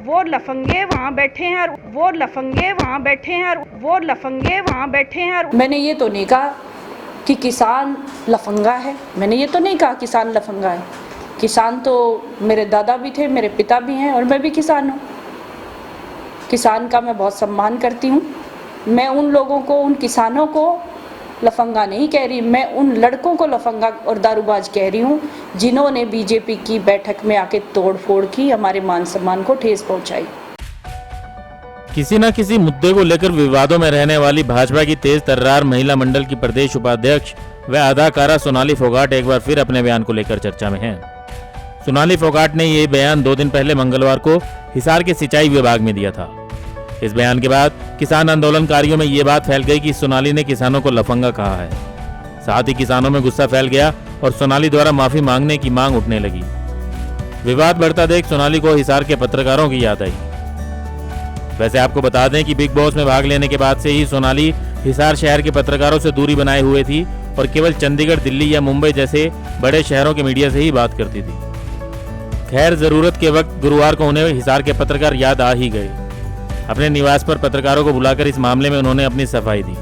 वो लफंगे वहाँ बैठे हैं और वो लफंगे वहाँ बैठे हैं और वो लफंगे वहाँ बैठे हैं। और मैंने ये तो नहीं कहा कि किसान लफंगा है, मैंने ये तो नहीं कहा किसान लफंगा है। किसान तो मेरे दादा भी थे, मेरे पिता भी हैं और मैं भी किसान हूँ। किसान का मैं बहुत सम्मान करती हूँ। मैं उन लोगों को, उन किसानों को लफंगा नहीं कह रही, मैं उन लड़कों को लफंगा और दारूबाज कह रही हूँ जिन्होंने बीजेपी की बैठक में आके तोड़फोड़ की, हमारे मान सम्मान को ठेस पहुंचाई। किसी न किसी मुद्दे को लेकर विवादों में रहने वाली भाजपा की तेज तर्रार महिला मंडल की प्रदेश उपाध्यक्ष व अदाकारा सोनाली फोगाट एक बार फिर अपने बयान को लेकर चर्चा में हैं। सोनाली फोगाट ने ये बयान 2 दिन पहले मंगलवार को हिसार के सिंचाई विभाग में दिया था। इस बयान के बाद किसान आंदोलनकारियों में ये बात फैल गई कि सोनाली ने किसानों को लफंगा कहा है। साथ ही किसानों में गुस्सा फैल गया और सोनाली द्वारा माफी मांगने की मांग उठने लगी। विवाद बढ़ता देख सोनाली को हिसार के पत्रकारों की याद आई। वैसे आपको बता दें कि बिग बॉस में भाग लेने के बाद से ही सोनाली हिसार शहर के पत्रकारों से दूरी बनाए हुए थी और केवल चंडीगढ़, दिल्ली या मुंबई जैसे बड़े शहरों के मीडिया से ही बात करती थी। खैर, जरूरत के वक्त गुरुवार को उन्हें हिसार के पत्रकार याद आ ही गए। अपने निवास पर पत्रकारों को बुलाकर इस मामले में उन्होंने अपनी सफाई दी।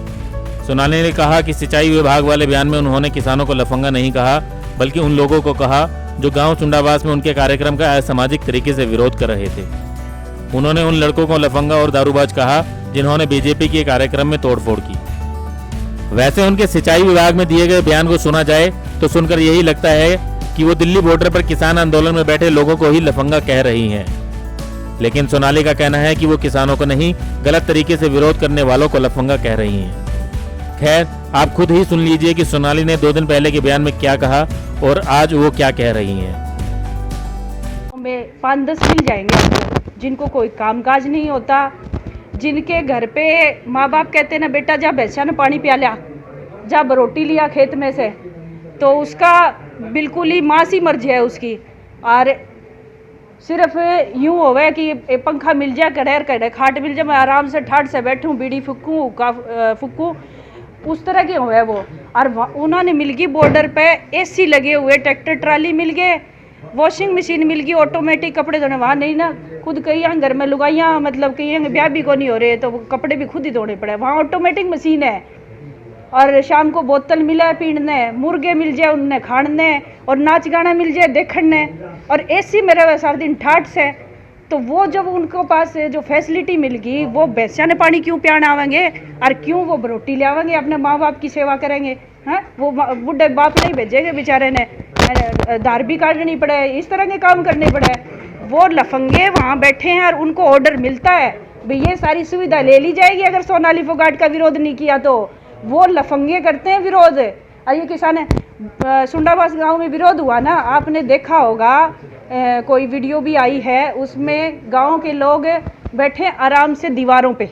सोनाली ने कहा कि सिंचाई विभाग वाले बयान में उन्होंने किसानों को लफंगा नहीं कहा, बल्कि उन लोगों को कहा जो गांव चुंडावास में उनके कार्यक्रम का असामाजिक तरीके से विरोध कर रहे थे। उन्होंने उन लड़कों को लफंगा और दारूबाज कहा जिन्होंने बीजेपी के कार्यक्रम में तोड़फोड़ की। वैसे उनके सिंचाई विभाग में दिए गए बयान को सुना जाए तो सुनकर यही लगता है कि वो दिल्ली बॉर्डर पर किसान आंदोलन में बैठे लोगों को ही लफंगा कह रही हैं। लेकिन सोनाली का कहना है कि वो किसानों को नहीं, गलत तरीके से विरोध करने वालों को लफंगा कह रही हैं। खैर, आप खुद ही सुन लीजिए कि सोनाली ने 2 दिन पहले के बयान में क्या कहा और आज वो क्या कह रही हैं। 5-10 मिल जाएंगे जिनको कोई कामकाज नहीं होता, जिनके घर पे माँ बाप कहते ना बेटा जा भैंसा ने पानी पिया लिया, जा रोटी लिया खेत में से, तो उसका बिल्कुल ही माँ सी मर्जी है उसकी। और सिर्फ यूँ होवे कि पंखा मिल जाए, कड़ेर कड़े खाट मिल जाए, मैं आराम से ठाट से बैठूं, बीड़ी फूकूं, फूकूं, उस तरह के हुए वो। और उन्होंने मिल गई बॉर्डर पे एसी लगे हुए, ट्रैक्टर ट्राली मिल गए, वॉशिंग मशीन मिल गई, ऑटोमेटिक कपड़े धोने। वहाँ नहीं ना, खुद कई घर में लुगाइयाँ, मतलब कई ब्याह भी को नहीं हो रहे तो कपड़े भी खुद ही धोने पड़े। वहाँ ऑटोमेटिक मशीन है और शाम को बोतल मिला है पीने, मुर्गे मिल जाए उनने खाने, और नाच गाना मिल जाए देखने, और एसी में रहे सारा दिन ठाट से। तो वो जब उनको पास जो फैसिलिटी मिल गई, वो भैंसा ने पानी क्यों पियाने आवेंगे और क्यों वो रोटी ले आवेंगे, अपने माँ बाप की सेवा करेंगे? हैं, वो बुढ़े बाप नहीं भेजेंगे बेचारे ने, धार भी काटनी पड़े, इस तरह के काम करने पड़े। वो लफंगे वहाँ बैठे हैं और उनको ऑर्डर मिलता है भाई ये सारी सुविधा ले ली जाएगी अगर सोनाली फोगाट का विरोध नहीं किया तो। वो लफंगे करते हैं विरोध। ये किसान सुंडावास गांव में विरोध हुआ ना, आपने देखा होगा, कोई वीडियो भी आई है, उसमें गांव के लोग बैठे आराम से दीवारों पे,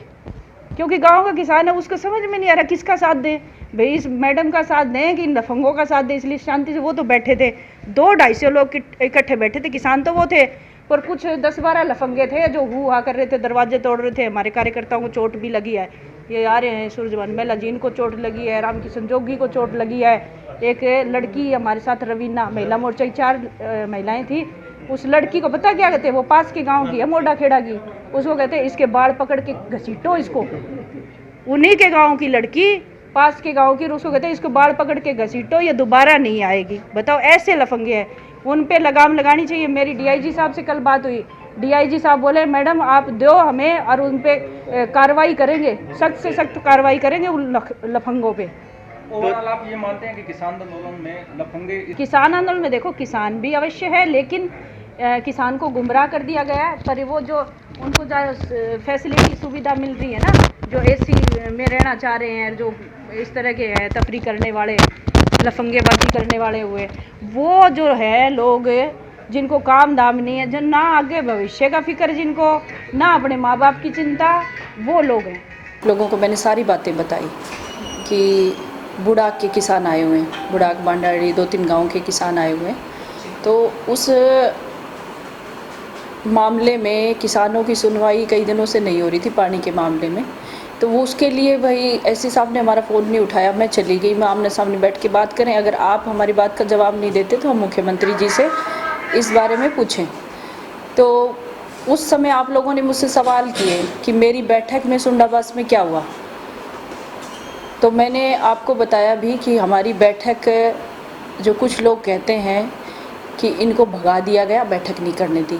क्योंकि गांव का किसान है, उसको समझ में नहीं आ रहा किसका साथ दें। भाई इस मैडम का साथ दें कि लफंगों का साथ दें, इसलिए शांति से वो तो बैठे थे, 200-250 लोग इकट्ठे बैठे थे। किसान तो वो थे, पर कुछ 10-12 लफंगे थे जो हुआ कर रहे थे, दरवाजे तोड़ रहे थे। हमारे कार्यकर्ताओं को चोट भी लगी है, ये आ रहे हैं सूरजवान मेला, जीन को चोट लगी है, राम किशन जोगी को चोट लगी है। एक लड़की हमारे साथ रवीना, महिला मोर्चा की 4 महिलाएं थी, उस लड़की को पता क्या कहते हैं, वो पास के गांव की है, मोडा खेड़ा की, उसको कहते हैं इसके बाल पकड़ के घसीटो इसको। उन्हीं के गांव की लड़की, पास के गांव की, उसको कहते हैं इसको बाल पकड़ के घसीटो, ये दोबारा नहीं आएगी। बताओ, ऐसे लफंगे हैं, उन पे लगाम लगानी चाहिए। मेरी डीआईजी साहब से कल बात हुई, डीआईजी साहब बोले मैडम आप दो हमें और उन पे कार्रवाई करेंगे, सख्त से सख्त कार्रवाई करेंगे उन लफंगों पे। ओवरऑल आप ये मानते हैं कि किसान आंदोलन में लफंगे? किसान आंदोलन में देखो, किसान भी अवश्य है, लेकिन किसान को गुमराह कर दिया गया है। पर वो जो उनको जो फैसिलिटी सुविधा मिल रही है ना, जो एसी में रहना चाह रहे हैं, जो इस तरह के है तफरी करने वाले, लफंगेबाजी करने वाले हुए, वो जो है लोग जिनको काम दाम नहीं है, जो ना आगे भविष्य का फिक्र, जिनको ना अपने माँ बाप की चिंता, वो लोग हैं। लोगों को मैंने सारी बातें बताई कि बुढ़ाक के किसान आए हुए हैं, बुढ़ाक, बांडाड़ी, 2-3 गांव के किसान आए हुए हैं। तो उस मामले में किसानों की सुनवाई कई दिनों से नहीं हो रही थी पानी के मामले में, तो वो उसके लिए भाई एससी साहब ने हमारा फ़ोन नहीं उठाया। मैं चली गई, मैं आमने सामने बैठ के बात करें, अगर आप हमारी बात का जवाब नहीं देते तो हम मुख्यमंत्री जी से इस बारे में पूछें। तो उस समय आप लोगों ने मुझसे सवाल किए कि मेरी बैठक में सुंडाबास में क्या हुआ, तो मैंने आपको बताया भी कि हमारी बैठक, जो कुछ लोग कहते हैं कि इनको भगा दिया गया, बैठक नहीं करने दी,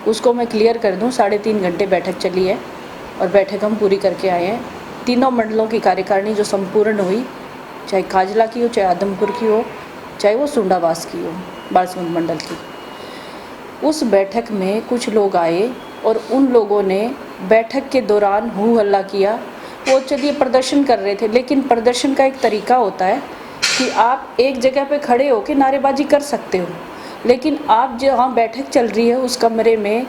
उसको मैं क्लियर कर दूं। 3.5 घंटे बैठक चली है और बैठक हम पूरी करके आए हैं। तीनों मंडलों की कार्यकारिणी जो संपूर्ण हुई, चाहे काजला की हो, चाहे आदमपुर की हो, चाहे वो सुंडाबास की हो, बालसमुंद मंडल की, उस बैठक में कुछ लोग आए और उन लोगों ने बैठक के दौरान हू हल्ला किया। वो चलिए प्रदर्शन कर रहे थे, लेकिन प्रदर्शन का एक तरीका होता है कि आप एक जगह पे खड़े होकर नारेबाजी कर सकते हो, लेकिन आप जहाँ बैठक चल रही है उस कमरे में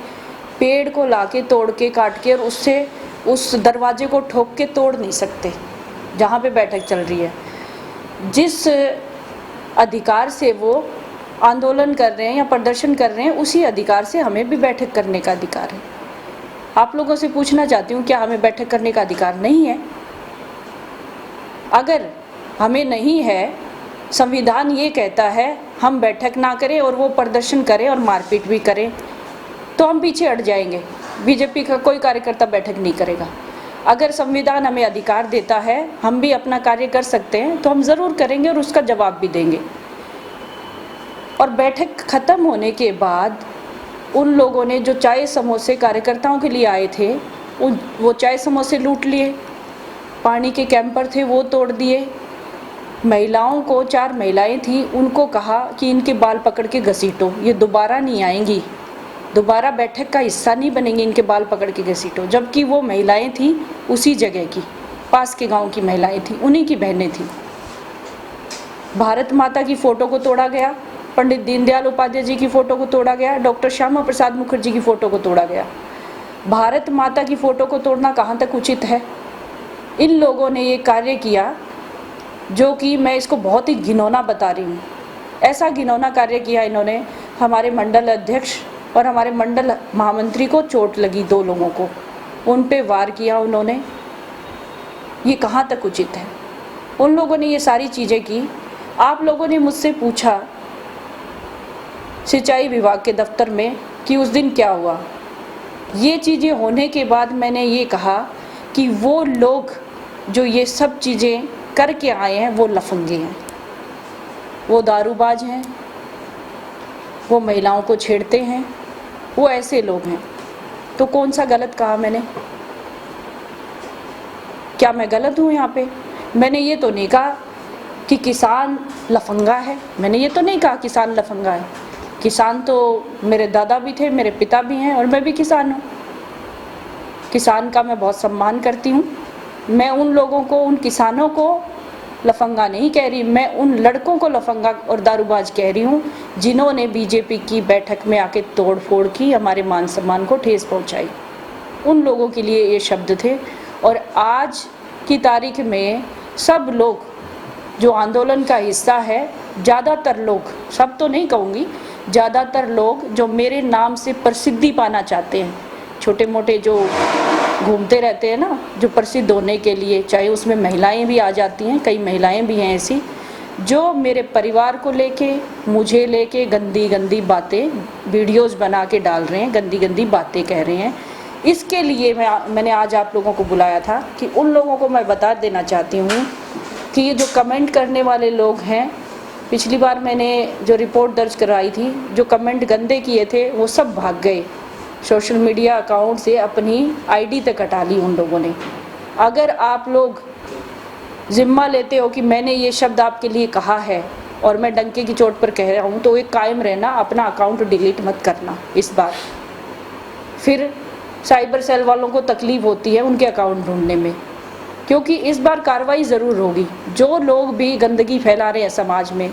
पेड़ को लाके तोड़ के काट के और उससे उस दरवाजे को ठोक के तोड़ नहीं सकते जहाँ पे बैठक चल रही है। जिस अधिकार से वो आंदोलन कर रहे हैं या प्रदर्शन कर रहे हैं, उसी अधिकार से हमें भी बैठक करने का अधिकार है। आप लोगों से पूछना चाहती हूँ, क्या हमें बैठक करने का अधिकार नहीं है? अगर हमें नहीं है, संविधान ये कहता है हम बैठक ना करें और वो प्रदर्शन करें और मारपीट भी करें, तो हम पीछे हट जाएंगे। बीजेपी का कोई कार्यकर्ता बैठक नहीं करेगा। अगर संविधान हमें अधिकार देता है हम भी अपना कार्य कर सकते हैं, तो हम ज़रूर करेंगे और उसका जवाब भी देंगे। और बैठक ख़त्म होने के बाद उन लोगों ने जो चाय समोसे कार्यकर्ताओं के लिए आए थे, वो चाय समोसे लूट लिए, पानी के कैंपर थे वो तोड़ दिए। महिलाओं को, 4 महिलाएं थी, उनको कहा कि इनके बाल पकड़ के घसीटो, ये दोबारा नहीं आएंगी, दोबारा बैठक का हिस्सा नहीं बनेंगे, इनके बाल पकड़ के घसीटो। जबकि वो महिलाएं थी उसी जगह की, पास के गांव की महिलाएं थी, उन्हीं की बहनें थी। भारत माता की फ़ोटो को तोड़ा गया, पंडित दीनदयाल उपाध्याय जी की फ़ोटो को तोड़ा गया, डॉक्टर श्यामा प्रसाद मुखर्जी की फ़ोटो को तोड़ा गया। भारत माता की फ़ोटो को तोड़ना कहाँ तक उचित है? इन लोगों ने ये कार्य किया जो कि मैं इसको बहुत ही घिनौना बता रही हूँ। ऐसा घिनौना कार्य किया इन्होंने, हमारे मंडल अध्यक्ष और हमारे मंडल महामंत्री को चोट लगी, 2 लोगों को, उन पे वार किया उन्होंने। ये कहाँ तक उचित है? उन लोगों ने ये सारी चीज़ें की। आप लोगों ने मुझसे पूछा सिंचाई विभाग के दफ्तर में कि उस दिन क्या हुआ। ये चीज़ें होने के बाद मैंने ये कहा कि वो लोग जो ये सब चीज़ें करके आए हैं वो लफंगे हैं, वो दारूबाज हैं, वो महिलाओं को छेड़ते हैं, वो ऐसे लोग हैं। तो कौन सा गलत कहा मैंने? क्या मैं गलत हूँ यहाँ पे? मैंने ये तो नहीं कहा कि किसान लफंगा है, मैंने ये तो नहीं कहा किसान लफंगा है। किसान तो मेरे दादा भी थे, मेरे पिता भी हैं और मैं भी किसान हूँ। किसान का मैं बहुत सम्मान करती हूँ। मैं उन लोगों को, उन किसानों को लफंगा नहीं कह रही, मैं उन लड़कों को लफंगा और दारूबाज कह रही हूँ जिन्होंने बीजेपी की बैठक में आके तोड़ फोड़ की, हमारे मान सम्मान को ठेस पहुँचाई। उन लोगों के लिए ये शब्द थे। और आज की तारीख में सब लोग जो आंदोलन का हिस्सा है, ज़्यादातर लोग, सब तो नहीं कहूँगी, ज़्यादातर लोग जो मेरे नाम से प्रसिद्धि पाना चाहते हैं, छोटे मोटे जो घूमते रहते हैं ना, जो प्रसिद्ध होने के लिए, चाहे उसमें महिलाएं भी आ जाती हैं, कई महिलाएं भी हैं ऐसी, जो मेरे परिवार को लेके, मुझे लेके गंदी गंदी बातें वीडियोस बना के डाल रहे हैं, गंदी गंदी बातें कह रहे हैं। इसके लिए मैंने आज आप लोगों को बुलाया था कि उन लोगों को मैं बता देना चाहती हूँ कि ये जो कमेंट करने वाले लोग हैं, पिछली बार मैंने जो रिपोर्ट दर्ज कराई थी, जो कमेंट गंदे किए थे वो सब भाग गए। सोशल मीडिया अकाउंट से अपनी आईडी तक हटा ली उन लोगों ने। अगर आप लोग ज़िम्मा लेते हो कि मैंने ये शब्द आपके लिए कहा है और मैं डंके की चोट पर कह रहा हूँ, तो एक कायम रहना, अपना अकाउंट डिलीट मत करना इस बार। फिर साइबर सेल वालों को तकलीफ़ होती है उनके अकाउंट ढूंढने में, क्योंकि इस बार कार्रवाई ज़रूर होगी। जो लोग भी गंदगी फैला रहे हैं समाज में,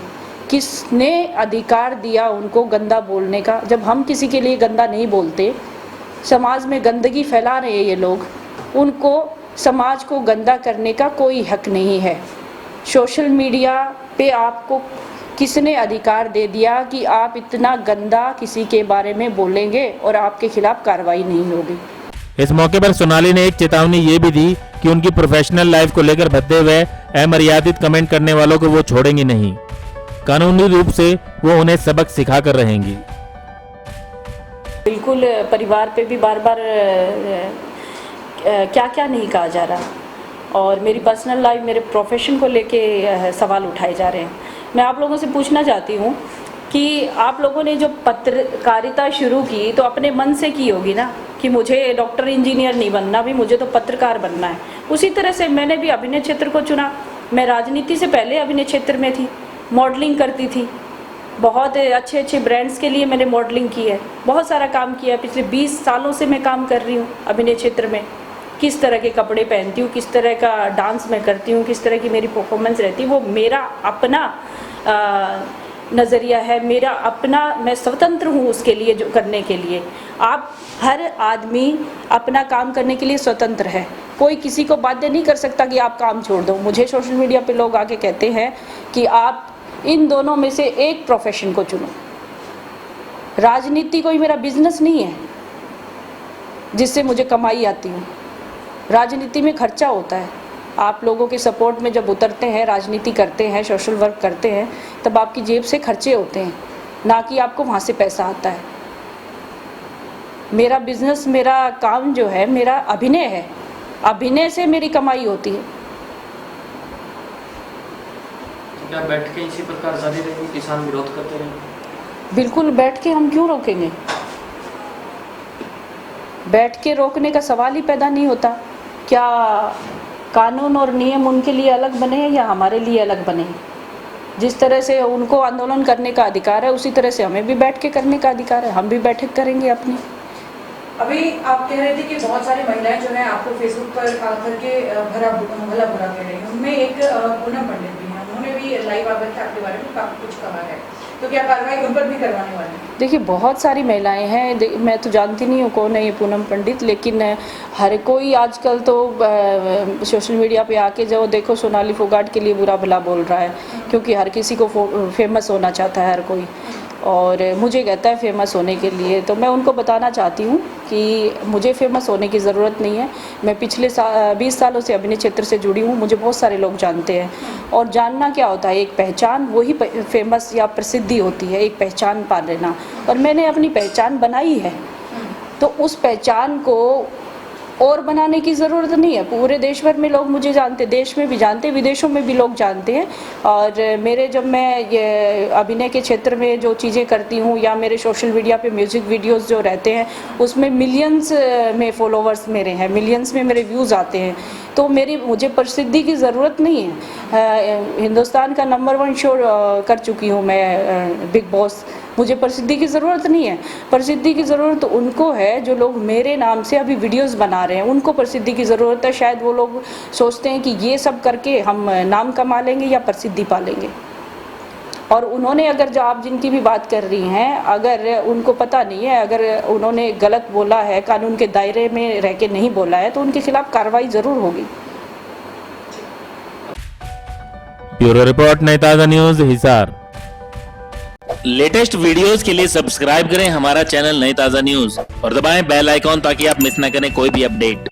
किसने अधिकार दिया उनको गंदा बोलने का? जब हम किसी के लिए गंदा नहीं बोलते, समाज में गंदगी फैला रहे हैं ये लोग, उनको समाज को गंदा करने का कोई हक नहीं है। सोशल मीडिया पे आपको किसने अधिकार दे दिया कि आप इतना गंदा किसी के बारे में बोलेंगे और आपके खिलाफ कार्रवाई नहीं होगी? इस मौके पर सोनाली ने एक चेतावनी ये भी दी कि उनकी प्रोफेशनल लाइफ को लेकर भद्दे हुए अमर्यादित कमेंट करने वालों को वो छोड़ेंगी नहीं। कानूनी रूप से वो उन्हें सबक सिखा कर रहेंगी। बिल्कुल परिवार पे भी बार बार क्या क्या नहीं कहा जा रहा, और मेरी पर्सनल लाइफ, मेरे प्रोफेशन को लेके सवाल उठाए जा रहे हैं। मैं आप लोगों से पूछना चाहती हूँ कि आप लोगों ने जो पत्रकारिता शुरू की तो अपने मन से की होगी ना, कि मुझे डॉक्टर इंजीनियर नहीं बनना, भी मुझे तो पत्रकार बनना है। उसी तरह से मैंने भी अभिनय क्षेत्र को चुना। मैं राजनीति से पहले अभिनय क्षेत्र में थी, मॉडलिंग करती थी, बहुत अच्छे अच्छे ब्रांड्स के लिए मैंने मॉडलिंग की है, बहुत सारा काम किया है। पिछले 20 सालों से मैं काम कर रही हूँ अभिनय क्षेत्र में। किस तरह के कपड़े पहनती हूँ, किस तरह का डांस मैं करती हूँ, किस तरह की मेरी परफॉर्मेंस रहती है, वो मेरा अपना नज़रिया है, मेरा अपना, मैं स्वतंत्र हूँ उसके लिए, जो करने के लिए। आप हर आदमी अपना काम करने के लिए स्वतंत्र है, कोई किसी को बाध्य नहीं कर सकता कि आप काम छोड़ दो। मुझे सोशल मीडिया पे लोग आके कहते हैं कि आप इन दोनों में से एक प्रोफेशन को चुनो। राजनीति कोई मेरा बिजनेस नहीं है जिससे मुझे कमाई आती है। राजनीति में खर्चा होता है। आप लोगों के सपोर्ट में जब उतरते हैं, राजनीति करते हैं, सोशल वर्क करते हैं, तब आपकी जेब से खर्चे होते हैं, ना कि आपको वहाँ से पैसा आता है। मेरा बिजनेस, मेरा काम जो है, मेरा अभिनय है, अभिनय से मेरी कमाई होती है। क्या बैठ के इसी प्रकार जारी रहेंगे, किसान विरोध करते रहेंगे? बिल्कुल, बैठ के हम क्यों रोकेंगे? बैठ के रोकने का सवाल ही पैदा नहीं होता। क्या कानून और नियम उनके लिए अलग बने हैं या हमारे लिए अलग बने हैं? जिस तरह से उनको आंदोलन करने का अधिकार है, उसी तरह से हमें भी बैठ के करने का अधिकार है। हम भी बैठक करेंगे अपनी। अभी आप कह रहे थे कि बहुत सारी महिलाएं जो है आपको फेसबुक पर आकर के भला बुरा कह रही हैं। उनमें एक पूनम पंडित भी हैं, उन्होंने भी लाइव आकर के आपके बारे में काफी कुछ कहा है, तो क्या कार्रवाई उन पर भी करवाने वाले हैं? देखिए, बहुत सारी महिलाएं हैं, मैं तो जानती नहीं हूँ कौन है ये पूनम पंडित, लेकिन हर कोई आजकल तो सोशल मीडिया पे आके जो देखो सोनाली फोगाट के लिए बुरा भला बोल रहा है, क्योंकि हर किसी को फेमस होना चाहता है हर कोई, और मुझे कहता है फेमस होने के लिए। तो मैं उनको बताना चाहती हूँ कि मुझे फेमस होने की ज़रूरत नहीं है। मैं पिछले 20 सालों से अभिनय क्षेत्र से जुड़ी हूँ, मुझे बहुत सारे लोग जानते हैं। और जानना क्या होता है, एक पहचान, वही फेमस या प्रसिद्धि होती है, एक पहचान पा लेना। और मैंने अपनी पहचान बनाई है, तो उस पहचान को और बनाने की ज़रूरत नहीं है। पूरे देश भर में लोग मुझे जानते, देश में भी जानते, विदेशों में भी लोग जानते हैं। और मेरे, जब मैं ये अभिनय के क्षेत्र में जो चीज़ें करती हूँ, या मेरे सोशल मीडिया पे म्यूज़िक वीडियोस जो रहते हैं, उसमें मिलियंस में फॉलोवर्स मेरे हैं, मिलियंस में मेरे व्यूज़ आते हैं। तो मुझे प्रसिद्धि की ज़रूरत नहीं है। हिंदुस्तान का नंबर 1 शो कर चुकी हूँ मैं, बिग बॉस। मुझे प्रसिद्धि की ज़रूरत नहीं है। प्रसिद्धि की ज़रूरत उनको है जो लोग मेरे नाम से अभी वीडियोस बना रहे हैं, उनको प्रसिद्धि की ज़रूरत है। शायद वो लोग सोचते हैं कि ये सब करके हम नाम कमा लेंगे या प्रसिद्धि पा लेंगे। और उन्होंने, अगर जो आप जिनकी भी बात कर रही हैं, अगर उनको पता नहीं है, अगर उन्होंने गलत बोला है, कानून के दायरे में रह के नहीं बोला है, तो उनके खिलाफ कार्रवाई ज़रूर होगी। ब्यूरो रिपोर्ट, नई ताज़ा न्यूज़, हिसार। लेटेस्ट वीडियोस के लिए सब्सक्राइब करें हमारा चैनल नई ताज़ा न्यूज़ और दबाएं बेल आइकॉन ताकि आप मिस ना करें कोई भी अपडेट।